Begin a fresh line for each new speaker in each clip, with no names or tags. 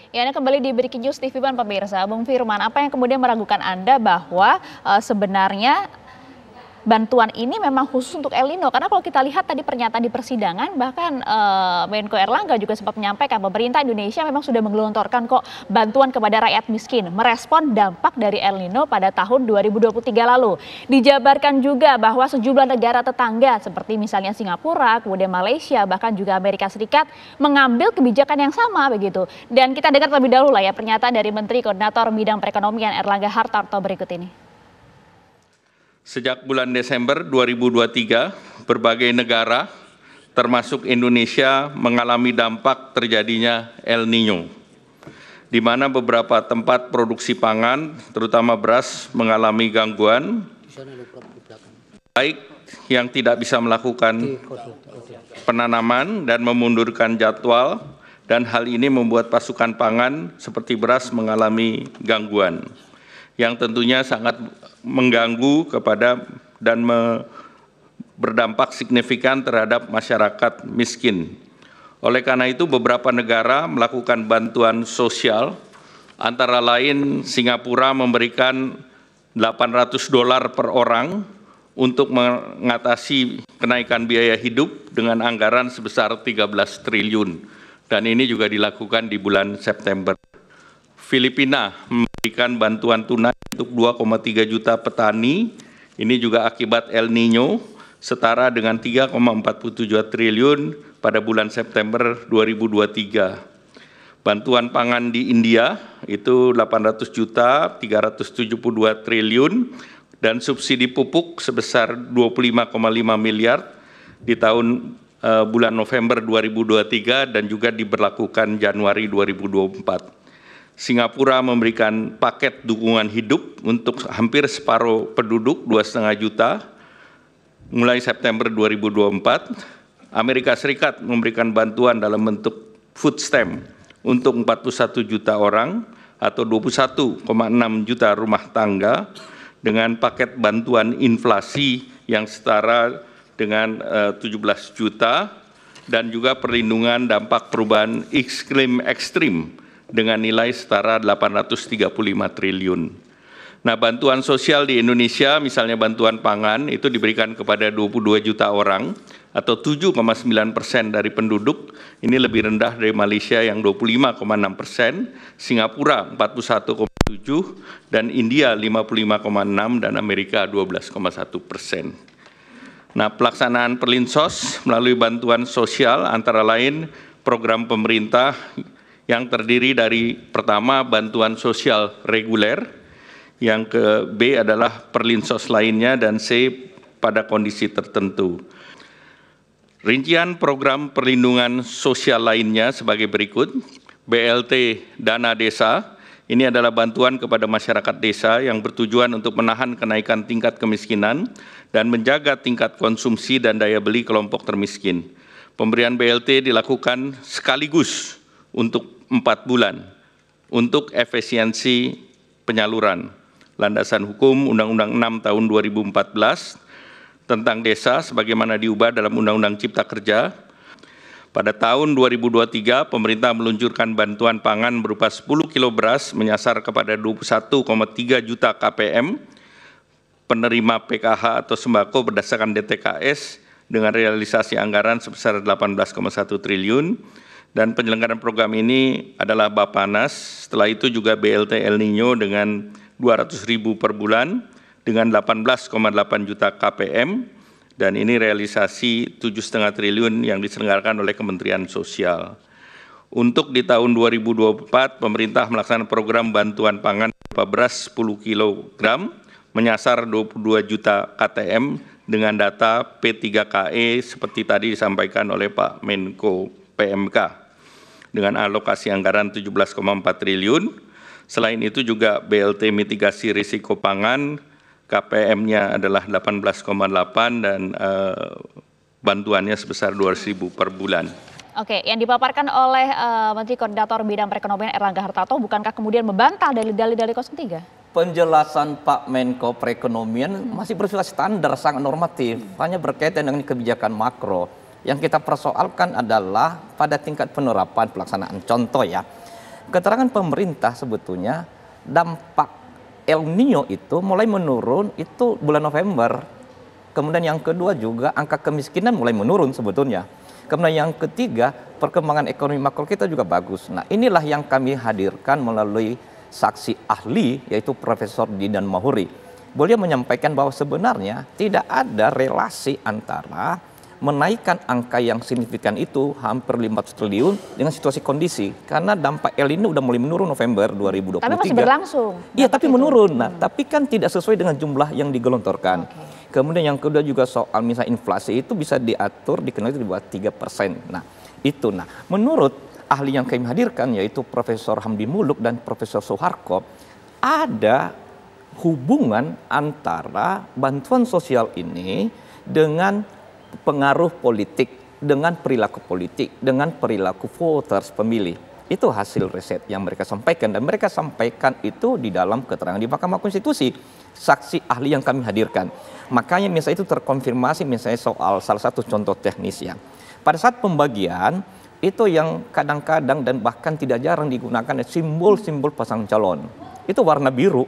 Ya, Anda kembali di Breaking News TV One pemirsa. Bung Firman, apa yang kemudian meragukan Anda bahwa sebenarnya bantuan ini memang khusus untuk El Nino? Karena kalau kita lihat tadi pernyataan di persidangan, bahkan Menko Erlangga juga sempat menyampaikan pemerintah Indonesia memang sudah menggelontorkan kok bantuan kepada rakyat miskin, merespon dampak dari El Nino pada tahun 2023 lalu. Dijabarkan juga bahwa sejumlah negara tetangga seperti misalnya Singapura, kemudian Malaysia, bahkan juga Amerika Serikat mengambil kebijakan yang sama begitu. Dan kita dengar terlebih dahulu lah ya pernyataan dari Menteri Koordinator Bidang Perekonomian Erlangga Hartarto berikut ini.
Sejak bulan Desember 2023, berbagai negara, termasuk Indonesia, mengalami dampak terjadinya El Nino, di mana beberapa tempat produksi pangan, terutama beras, mengalami gangguan, baik yang tidak bisa melakukan penanaman dan memundurkan jadwal, dan hal ini membuat pasokan pangan seperti beras mengalami gangguan, yang tentunya sangat mengganggu kepada dan berdampak signifikan terhadap masyarakat miskin. Oleh karena itu beberapa negara melakukan bantuan sosial, antara lain Singapura memberikan $800 per orang untuk mengatasi kenaikan biaya hidup dengan anggaran sebesar 13 triliun. Dan ini juga dilakukan di bulan September. Filipina memberikan bantuan tunai untuk 2,3 juta petani, ini juga akibat El Nino, setara dengan 3,47 triliun pada bulan September 2023. Bantuan pangan di India itu 800 juta, 372 triliun, dan subsidi pupuk sebesar 25,5 miliar di tahun bulan November 2023 dan juga diberlakukan Januari 2024. Singapura memberikan paket dukungan hidup untuk hampir separuh penduduk 2,5 juta mulai September 2024. Amerika Serikat memberikan bantuan dalam bentuk food stamp untuk 41 juta orang atau 21,6 juta rumah tangga dengan paket bantuan inflasi yang setara dengan 17 juta dan juga perlindungan dampak perubahan iklim ekstrim dengan nilai setara 835 triliun. Nah, bantuan sosial di Indonesia, misalnya bantuan pangan, itu diberikan kepada 22 juta orang atau 7,9% dari penduduk. Ini lebih rendah dari Malaysia yang 25,6%, Singapura 41,7%, dan India 55,6% dan Amerika 12,1%. Nah, pelaksanaan Perlinsos melalui bantuan sosial antara lain program pemerintah yang terdiri dari pertama bantuan sosial reguler, yang ke B adalah perlinsos lainnya, dan C pada kondisi tertentu. Rincian program perlindungan sosial lainnya sebagai berikut. BLT Dana Desa, ini adalah bantuan kepada masyarakat desa yang bertujuan untuk menahan kenaikan tingkat kemiskinan dan menjaga tingkat konsumsi dan daya beli kelompok termiskin. Pemberian BLT dilakukan sekaligus untuk 4 bulan untuk efisiensi penyaluran. Landasan hukum Undang-Undang 6 tahun 2014 tentang desa sebagaimana diubah dalam Undang-Undang Cipta Kerja. Pada tahun 2023, pemerintah meluncurkan bantuan pangan berupa 10 kilo beras menyasar kepada 21,3 juta KPM penerima PKH atau sembako berdasarkan DTKS dengan realisasi anggaran sebesar 18,1 triliun. Dan penyelenggaraan program ini adalah Bappenas, setelah itu juga BLT El Nino dengan 200.000 per bulan dengan 18,8 juta KPM, dan ini realisasi 7,5 triliun yang diselenggarakan oleh Kementerian Sosial. Untuk di tahun 2024, pemerintah melaksanakan program bantuan pangan berupa beras 10 kg menyasar 22 juta KTM dengan data P3KE seperti tadi disampaikan oleh Pak Menko PMK dengan alokasi anggaran 17,4 triliun. Selain itu juga BLT mitigasi risiko pangan, KPM-nya adalah 18,8 dan bantuannya sebesar 200.000 per bulan.
Oke, yang dipaparkan oleh Menteri Koordinator Bidang Perekonomian Erlangga Hartarto bukankah kemudian membantah dalil-dalil dari 03?
Penjelasan Pak Menko Perekonomian masih bersifat standar, sangat normatif, hanya berkaitan dengan kebijakan makro. Yang kita persoalkan adalah pada tingkat penerapan pelaksanaan. Contoh ya, keterangan pemerintah sebetulnya dampak El Nino itu mulai menurun itu bulan November. Kemudian yang kedua juga angka kemiskinan mulai menurun sebetulnya. Kemudian yang ketiga, perkembangan ekonomi makro kita juga bagus. Nah, inilah yang kami hadirkan melalui saksi ahli, yaitu Profesor Didan Mahuri. Beliau menyampaikan bahwa sebenarnya tidak ada relasi antara menaikkan angka yang signifikan itu hampir 500 triliun dengan situasi kondisi. Karena dampak El Nino udah mulai menurun November 2023.
Tapi masih berlangsung.
Iya, tapi menurun. Nah, tapi kan tidak sesuai dengan jumlah yang digelontorkan. Kemudian yang kedua juga soal misalnya inflasi itu bisa diatur, dikendalikan di bawah 3%. Nah, itu. Nah, menurut ahli yang kami hadirkan yaitu Profesor Hamdi Muluk dan Profesor Soeharko, ada hubungan antara bantuan sosial ini dengan pengaruh politik, dengan perilaku politik, dengan perilaku voters pemilih. Itu hasil riset yang mereka sampaikan, dan mereka sampaikan itu di dalam keterangan di Mahkamah Konstitusi, saksi ahli yang kami hadirkan. Makanya misalnya itu terkonfirmasi misalnya soal salah satu contoh teknis ya. Pada saat pembagian itu yang kadang-kadang dan bahkan tidak jarang digunakan simbol-simbol pasangan calon. Itu warna biru.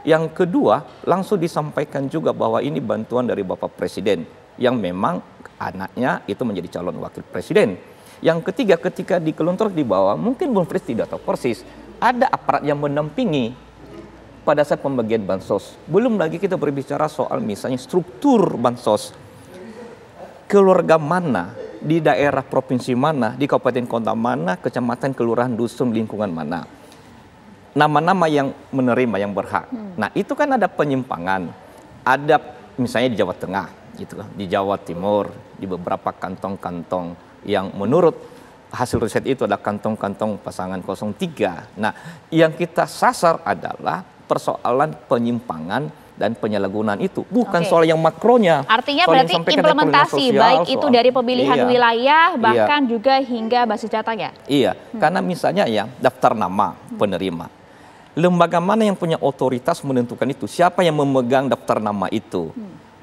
Yang kedua, langsung disampaikan juga bahwa ini bantuan dari Bapak Presiden yang memang anaknya itu menjadi calon wakil presiden. Yang ketiga, ketika dikelontor di bawah, mungkin Bung Frits tidak tahu persis, ada aparat yang mendampingi pada saat pembagian bansos. Belum lagi kita berbicara soal misalnya struktur bansos. Keluarga mana, di daerah provinsi mana, di kabupaten kota mana, kecamatan, kelurahan, dusun, lingkungan mana. Nama-nama yang menerima, yang berhak. Nah, itu kan ada penyimpangan. Ada misalnya di Jawa Tengah, gitu, di Jawa Timur, di beberapa kantong-kantong yang menurut hasil riset itu adalah kantong-kantong pasangan 03. Nah, yang kita sasar adalah persoalan penyimpangan dan penyalahgunaan itu, bukan soal yang makronya.
Artinya
soal
berarti implementasi
sosial,
baik itu dari pemilihan wilayah bahkan
iya,
juga hingga basis data ya.
Iya, karena misalnya ya daftar nama penerima. Lembaga mana yang punya otoritas menentukan itu? Siapa yang memegang daftar nama itu?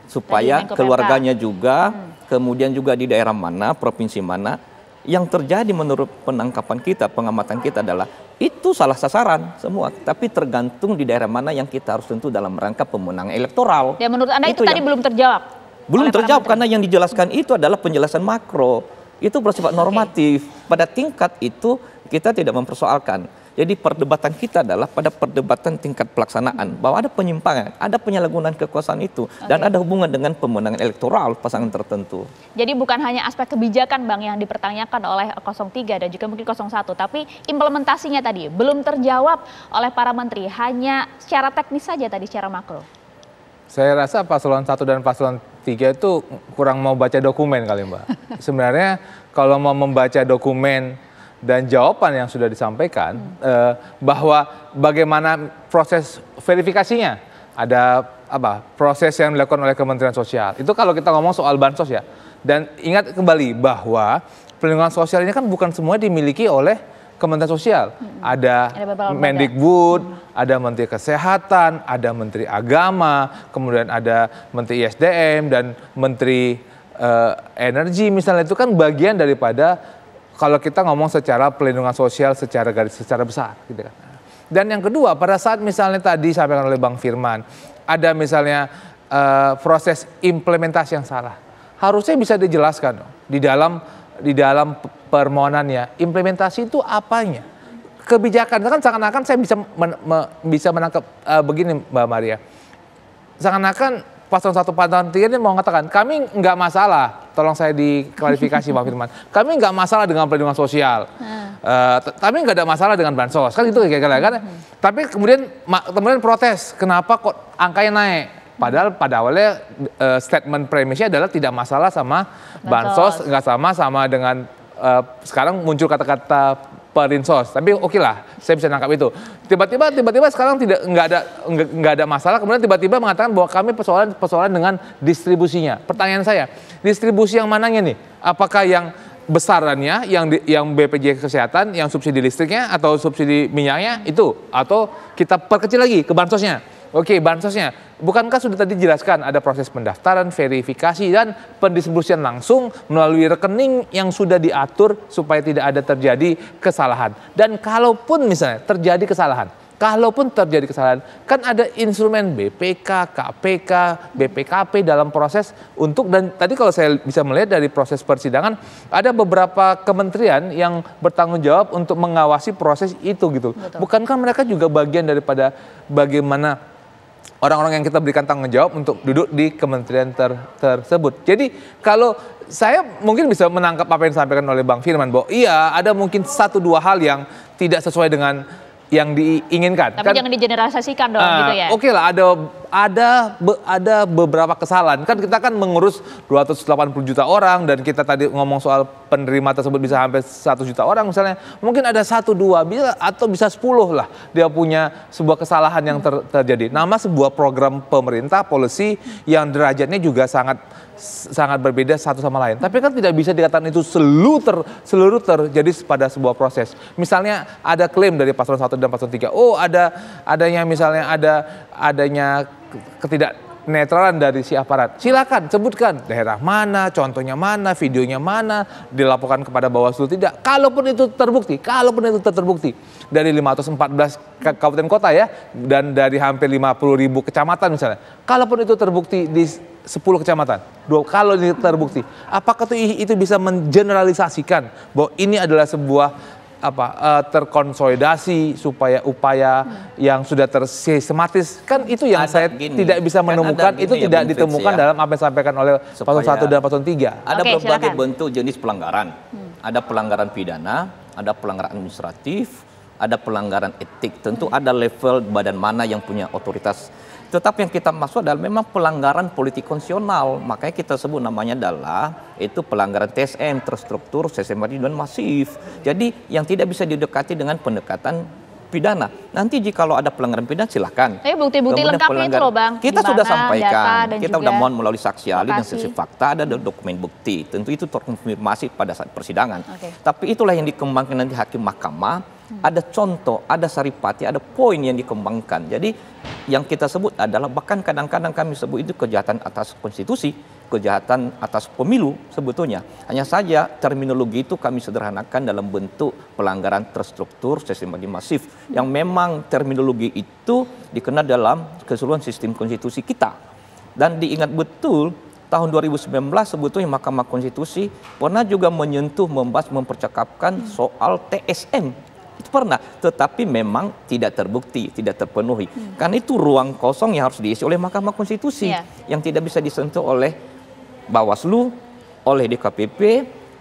Supaya keluarganya juga, kemudian juga di daerah mana, provinsi mana. Yang terjadi menurut penangkapan kita, pengamatan kita adalah itu salah sasaran semua. Tapi tergantung di daerah mana yang kita harus tentu dalam rangka pemenangan elektoral.
Dan menurut Anda itu tadi belum terjawab?
Belum terjawab karena yang dijelaskan itu adalah penjelasan makro. Itu bersifat normatif. Pada tingkat itu kita tidak mempersoalkan. Jadi perdebatan kita adalah pada perdebatan tingkat pelaksanaan, bahwa ada penyimpangan, ada penyalahgunaan kekuasaan itu, dan ada hubungan dengan pemenangan elektoral pasangan tertentu.
Jadi bukan hanya aspek kebijakan Bang yang dipertanyakan oleh 03 dan juga mungkin 01, tapi implementasinya tadi belum terjawab oleh para menteri, hanya secara teknis saja tadi, secara makro.
Saya rasa paslon 1 dan paslon 3 itu kurang mau baca dokumen kali Mbak. Sebenarnya kalau mau membaca dokumen dan jawaban yang sudah disampaikan, bahwa bagaimana proses verifikasinya, ada apa proses yang dilakukan oleh Kementerian Sosial. Itu kalau kita ngomong soal bansos ya. Dan ingat kembali bahwa perlindungan sosial ini kan bukan semua dimiliki oleh Kementerian Sosial. Ada Mendikbud, ada Menteri Kesehatan, ada Menteri Agama, kemudian ada Menteri ISDM dan Menteri Energi misalnya. Itu kan bagian daripada kalau kita ngomong secara pelindungan sosial secara besar gitu kan. Dan yang kedua, pada saat misalnya tadi disampaikan oleh Bang Firman, ada misalnya proses implementasi yang salah. Harusnya bisa dijelaskan di dalam permohonannya. Implementasi itu apanya? Kebijakan kan seakan-akan saya bisa menangkap begini Mbak Maria. Seakan-akan paslon 1 paslon 3 ini mau mengatakan kami nggak masalah, tolong saya diklarifikasi Bang Firman, kami nggak masalah dengan perlindungan sosial, tapi nggak ada masalah dengan bansos, kan itu kira-kira kan. Tapi kemudian protes, kenapa kok angkanya naik? Padahal pada awalnya statement premisnya adalah tidak masalah sama bansos, nggak sama dengan sekarang muncul kata-kata perinsos, tapi oke lah, saya bisa nangkap itu. Tiba-tiba sekarang nggak ada masalah, kemudian tiba-tiba mengatakan bahwa kami persoalan dengan distribusinya. Pertanyaan saya, distribusi yang mananya nih? Apakah yang besarannya, yang BPJS Kesehatan, yang subsidi listriknya atau subsidi minyaknya itu, atau kita perkecil lagi ke bansosnya? Oke, bansosnya. Bukankah sudah tadi dijelaskan ada proses pendaftaran, verifikasi, dan pendistribusian langsung melalui rekening yang sudah diatur supaya tidak ada terjadi kesalahan. Dan kalaupun misalnya terjadi kesalahan, kan ada instrumen BPK, KPK, BPKP dalam proses untuk, dan tadi kalau saya bisa melihat dari proses persidangan, ada beberapa kementerian yang bertanggung jawab untuk mengawasi proses itu gitu.
Betul.
Bukankah mereka juga bagian daripada bagaimana orang-orang yang kita berikan tanggung jawab untuk duduk di kementerian tersebut. Jadi kalau saya mungkin bisa menangkap apa yang disampaikan oleh Bang Firman, bahwa iya ada mungkin 1-2 hal yang tidak sesuai dengan yang diinginkan.
Tapi jangan digeneralisasikan dong gitu ya.
Oke lah, ada beberapa kesalahan. Kan kita kan mengurus 280 juta orang, dan kita tadi ngomong soal penerima tersebut bisa sampai 1 juta orang misalnya. Mungkin ada 1-2 bisa, atau bisa 10 lah dia punya sebuah kesalahan yang terjadi. Nama sebuah program pemerintah, policy yang derajatnya juga sangat berbeda satu sama lain. Tapi kan tidak bisa dikatakan itu seluruh terjadi pada sebuah proses. Misalnya ada klaim dari paslon 1 dan paslon 3. Oh, adanya misalnya adanya ketidaknetralan dari si aparat. Silakan sebutkan daerah mana, contohnya mana, videonya mana, dilaporkan kepada Bawaslu tidak. Kalaupun itu terbukti dari 514 kabupaten kota ya, dan dari hampir 50.000 kecamatan misalnya. Kalaupun itu terbukti di 10 kecamatan, kalau ini terbukti, apakah itu bisa mengeneralisasikan bahwa ini adalah sebuah terkonsolidasi supaya upaya yang sudah tersistematis? Kan itu yang saya tidak bisa menemukan, itu tidak ditemukan dalam apa yang disampaikan oleh paslon 1 dan paslon 3.
Ada berbagai bentuk jenis pelanggaran. Ada pelanggaran pidana, ada pelanggaran administratif, ada pelanggaran etik. Tentu ada level badan mana yang punya otoritas. Tetapi yang kita maksud adalah memang pelanggaran politik konstitusional. Makanya kita sebut namanya adalah itu pelanggaran TSM, terstruktur, sistematis, dan masif. Jadi yang tidak bisa didekati dengan pendekatan pidana. Nanti jika ada pelanggaran pidana silahkan.
Tapi bukti-bukti lengkapnya itu loh Bang.
Kita sudah sampaikan, kita sudah mohon melalui saksi ahli dan saksi fakta, ada dokumen bukti. Tentu itu terkonfirmasi pada saat persidangan. Tapi itulah yang dikembangkan nanti hakim mahkamah. Ada contoh, ada saripati, ada poin yang dikembangkan. Jadi yang kita sebut adalah, bahkan kadang-kadang kami sebut itu kejahatan atas konstitusi, kejahatan atas pemilu sebetulnya. Hanya saja terminologi itu kami sederhanakan dalam bentuk pelanggaran terstruktur, sistematis, masif, yang memang terminologi itu dikenal dalam keseluruhan sistem konstitusi kita. Dan diingat betul, tahun 2019 sebetulnya Mahkamah Konstitusi pernah juga menyentuh, membahas, mempercakapkan soal TSM. Itu pernah, tetapi memang tidak terbukti, tidak terpenuhi. Karena itu ruang kosong yang harus diisi oleh Mahkamah Konstitusi, yang tidak bisa disentuh oleh Bawaslu, oleh DKPP,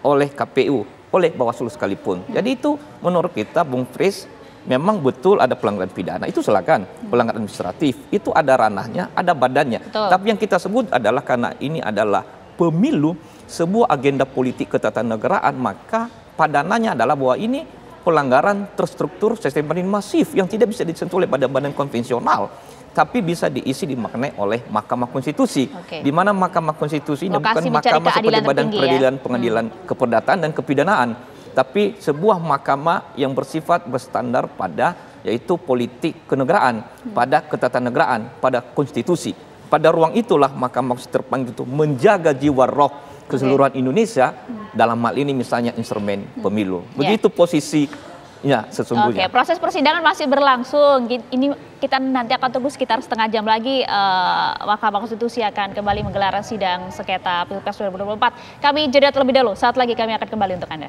oleh KPU, oleh Bawaslu sekalipun. Jadi itu menurut kita, Bung Fris, memang betul ada pelanggaran pidana, itu silakan. Pelanggaran administratif, itu ada ranahnya, ada badannya.
Betul.
Tapi yang kita sebut adalah karena ini adalah pemilu, sebuah agenda politik ketatanegaraan, maka padanannya adalah bahwa ini pelanggaran terstruktur, sistematis, masif yang tidak bisa disentuh oleh badan-badan konvensional, tapi bisa diisi dimaknai oleh Mahkamah Konstitusi. Di mana Mahkamah Konstitusi ini bukan mahkamah seperti badan peradilan, pengadilan keperdataan dan kepidanaan, tapi sebuah mahkamah yang bersifat berstandar pada yaitu politik kenegaraan, pada ketatanegaraan, pada konstitusi. Pada ruang itulah Mahkamah Konstitusi terpanggil untuk menjaga jiwa roh keseluruhan Indonesia, dalam hal ini misalnya instrumen pemilu. Begitu posisinya sesungguhnya.
Proses persidangan masih berlangsung. Ini kita nanti akan tunggu sekitar setengah jam lagi. Mahkamah Konstitusi akan kembali menggelar sidang sengketa Pilpres 2024. Kami jeda terlebih dahulu. Saat lagi kami akan kembali untuk Anda.